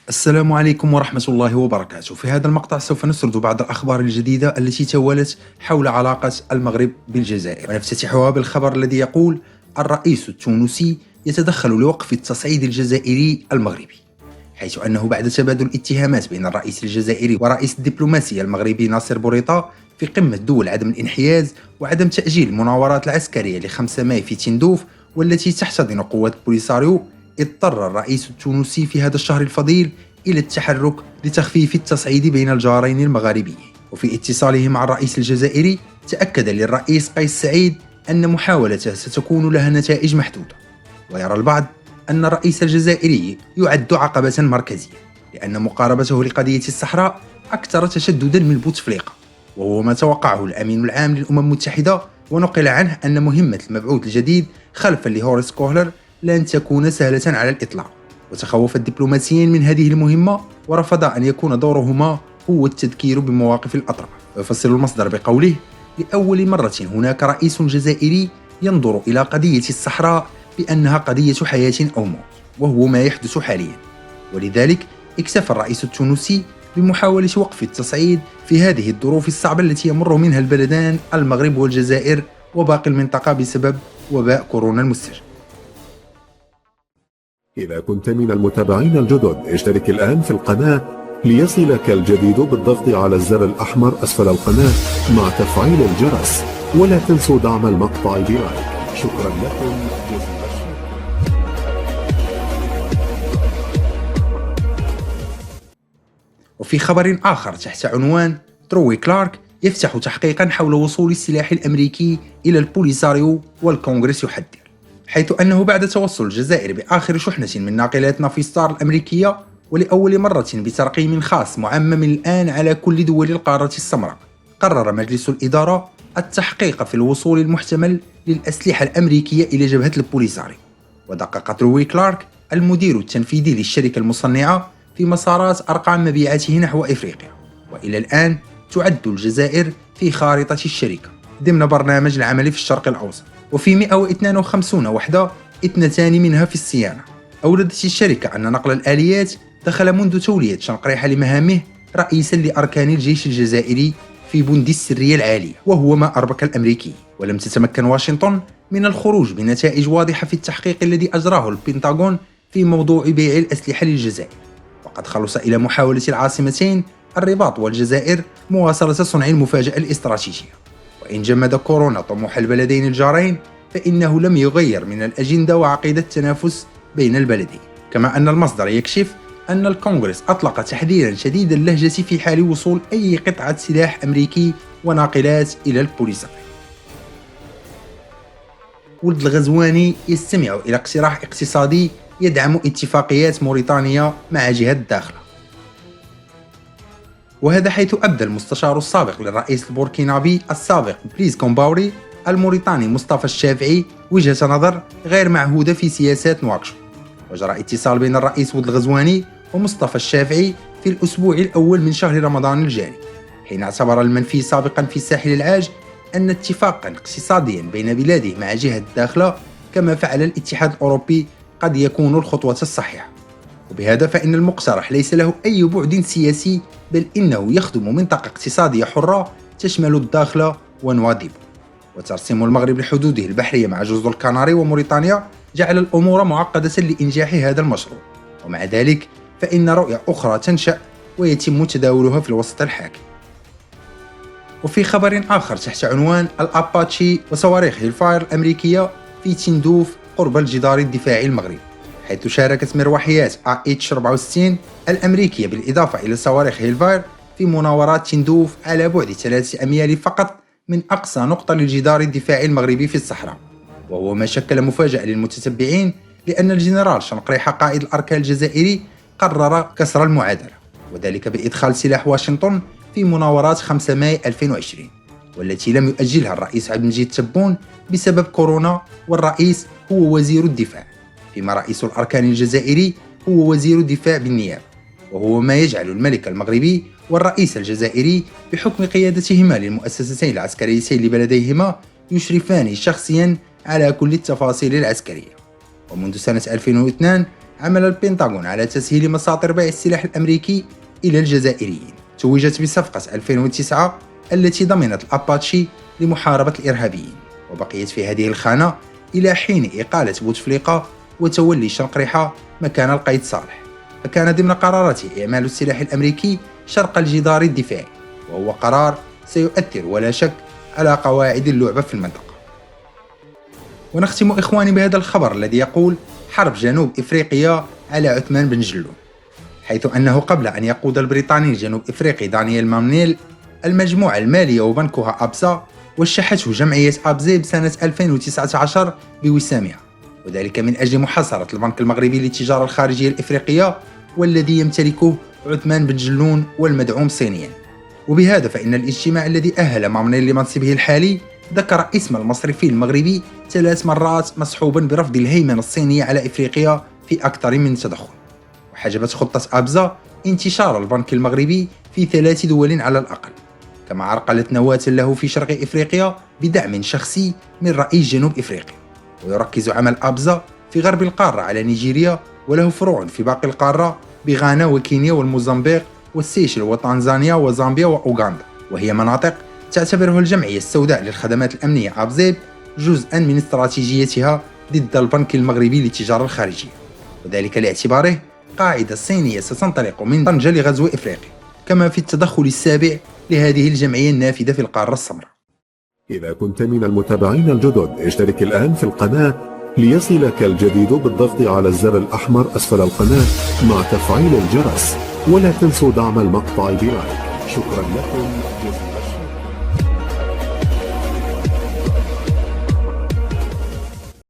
السلام عليكم ورحمة الله وبركاته. في هذا المقطع سوف نسرد بعض الأخبار الجديدة التي توالت حول علاقة المغرب بالجزائر، ونفتتحها بالخبر الذي يقول: الرئيس التونسي يتدخل لوقف التصعيد الجزائري المغربي، حيث أنه بعد تبادل اتهامات بين الرئيس الجزائري ورئيس الدبلوماسية المغربي ناصر بوريطة في قمة دول عدم الانحياز وعدم تأجيل المناورات العسكرية ل5 ماي في تندوف والتي تحتضن قوات بوليساريو، اضطر الرئيس التونسي في هذا الشهر الفضيل إلى التحرك لتخفيف التصعيد بين الجارين المغاربيين. وفي اتصاله مع الرئيس الجزائري تأكد للرئيس قيس سعيد أن محاولته ستكون لها نتائج محدودة، ويرى البعض أن الرئيس الجزائري يعد عقبة مركزية لأن مقاربته لقضية الصحراء أكثر تشددا من بوتفليقة، وهو ما توقعه الأمين العام للأمم المتحدة، ونقل عنه أن مهمة المبعوث الجديد خلفا لهوريس كوهلر لن تكون سهلة على الإطلاق. وتخوف الدبلوماسيين من هذه المهمة ورفض أن يكون دورهما هو التذكير بمواقف الأطراف. ويفسر المصدر بقوله: لأول مرة هناك رئيس جزائري ينظر إلى قضية الصحراء بأنها قضية حياة أو موت، وهو ما يحدث حاليا، ولذلك اكتفى الرئيس التونسي بمحاولة وقف التصعيد في هذه الظروف الصعبة التي يمر منها البلدان المغرب والجزائر وباقي المنطقة بسبب وباء كورونا المستجد. إذا كنت من المتابعين الجدد اشترك الآن في القناة ليصلك الجديد بالضغط على الزر الأحمر أسفل القناة مع تفعيل الجرس، ولا تنسوا دعم المقطع بلايك. شكرا لكم جزيلا الشكر. وفي خبر آخر تحت عنوان: تروي كلارك يفتح تحقيقا حول وصول السلاح الأمريكي إلى البوليساريو والكونغرس يحذر، حيث أنه بعد توصل الجزائر بآخر شحنة من ناقلات نافستار الأمريكية ولأول مرة بترقيم خاص معمم الآن على كل دول القارة السمراء، قرر مجلس الإدارة التحقيق في الوصول المحتمل للأسلحة الأمريكية إلى جبهة البوليساريو. ودقق تروي كلارك المدير التنفيذي للشركة المصنعة في مسارات أرقام مبيعاته نحو إفريقيا، وإلى الآن تعد الجزائر في خارطة الشركة ضمن برنامج العمل في الشرق الأوسط، وفي 152 وحدة 2 منها في الصيانة. أوردت الشركة أن نقل الآليات دخل منذ تولية شنقريحة لمهامه رئيسا لأركان الجيش الجزائري في بند السرية العالية، وهو ما أربك الأمريكي. ولم تتمكن واشنطن من الخروج بنتائج واضحة في التحقيق الذي أجراه البنتاغون في موضوع بيع الأسلحة للجزائر، وقد خلص إلى محاولة العاصمتين الرباط والجزائر مواصلة صنع المفاجأة الاستراتيجية. وإن جمد كورونا طموح البلدين الجارين فإنه لم يغير من الأجندة وعقيدة التنافس بين البلدين. كما أن المصدر يكشف أن الكونغرس أطلق تحذيرا شديد اللهجة في حال وصول أي قطعة سلاح أمريكي وناقلات إلى البوليساريو. ولد الغزواني يستمع إلى اقتراح اقتصادي يدعم اتفاقيات موريتانيا مع جهة الداخلة، وهذا حيث أبدى المستشار السابق للرئيس البوركينابي السابق بليز كومباوري الموريتاني مصطفى الشافعي وجهة نظر غير معهودة في سياسات نواكشوط. وجرى اتصال بين الرئيس ولد الغزواني ومصطفى الشافعي في الأسبوع الأول من شهر رمضان الجاري، حين اعتبر المنفي سابقا في الساحل العاج أن اتفاقا اقتصاديا بين بلاده مع جهة الداخلة كما فعل الاتحاد الأوروبي قد يكون الخطوة الصحيحة. وبهذا فإن المقترح ليس له أي بعد سياسي، بل إنه يخدم منطقة اقتصادية حرة تشمل الداخلة ونواديبو. وترسيم المغرب لحدوده البحرية مع جزر الكناري وموريتانيا جعل الأمور معقدة لإنجاح هذا المشروع، ومع ذلك فإن رؤية أخرى تنشأ ويتم تداولها في الوسط الحاكم. وفي خبر آخر تحت عنوان: الأباتشي وصواريخ هيلفاير الأمريكية في تندوف قرب الجدار الدفاعي المغربي، حيث شاركت مروحيات AH-64 الأمريكية بالإضافة إلى صواريخ هيلفاير في مناورات تندوف على بعد 3 أميال فقط من أقصى نقطة للجدار الدفاعي المغربي في الصحراء، وهو ما شكل مفاجأة للمتتبعين لأن الجنرال شنقريحة قائد الأركان الجزائري قرر كسر المعادلة، وذلك بإدخال سلاح واشنطن في مناورات 5 ماي 2020، والتي لم يؤجلها الرئيس عبد المجيد تبون بسبب كورونا، والرئيس هو وزير الدفاع، فيما رئيس الأركان الجزائري هو وزير الدفاع بالنيابة، وهو ما يجعل الملك المغربي والرئيس الجزائري بحكم قيادتهما للمؤسستين العسكريتين لبلديهما يشرفان شخصيا على كل التفاصيل العسكرية. ومنذ سنة 2002 عمل البنتاغون على تسهيل مساطر بيع السلاح الأمريكي إلى الجزائريين. توجت بصفقة 2009 التي ضمنت الأباتشي لمحاربة الإرهابيين، وبقيت في هذه الخانة إلى حين إقالة بوتفليقة وتولي شنقريحة مكان القيد صالح. فكان ضمن قراراته إعمال السلاح الأمريكي شرق الجدار الدفاعي، وهو قرار سيؤثر ولا شك على قواعد اللعبة في المنطقة. ونختم إخواني بهذا الخبر الذي يقول حرب جنوب إفريقيا على عثمان بن جلون، حيث أنه قبل أن يقود البريطاني الجنوب إفريقي دانيال مامنيل المجموعة المالية وبنكها أبسا، وشحته جمعية أبزيب سنة 2019 بوسامها، وذلك من أجل محاصرة البنك المغربي للتجارة الخارجية الإفريقية والذي يمتلكه عثمان بن جلون والمدعوم صينيا. وبهذا فإن الاجتماع الذي أهل مامنيل لمنصبه الحالي ذكر اسم المصرفي المغربي 3 مرات مصحوبا برفض الهيمنة الصينية على إفريقيا في أكثر من تدخل. وحجبت خطة أبزا انتشار البنك المغربي في 3 دول على الأقل، كما عرقلت نواة له في شرق إفريقيا بدعم شخصي من رئيس جنوب إفريقيا. ويركز عمل أبزا في غرب القارة على نيجيريا، وله فروع في باقي القارة بغانا وكينيا والموزمبيق والسيشل وتنزانيا وزامبيا وأوغندا، وهي مناطق تعتبره الجمعية السوداء للخدمات الأمنية أبزيب جزءا من استراتيجيتها ضد البنك المغربي للتجارة الخارجية، وذلك لاعتباره قاعدة صينية ستنطلق من طنجة لغزو إفريقيا، كما في التدخل السابع لهذه الجمعية النافذة في القارة السمراء. إذا كنت من المتابعين الجدد اشترك الآن في القناة ليصلك الجديد بالضغط على الزر الأحمر أسفل القناة مع تفعيل الجرس، ولا تنسوا دعم المقطع بلايك. شكرا لكم جزيلا.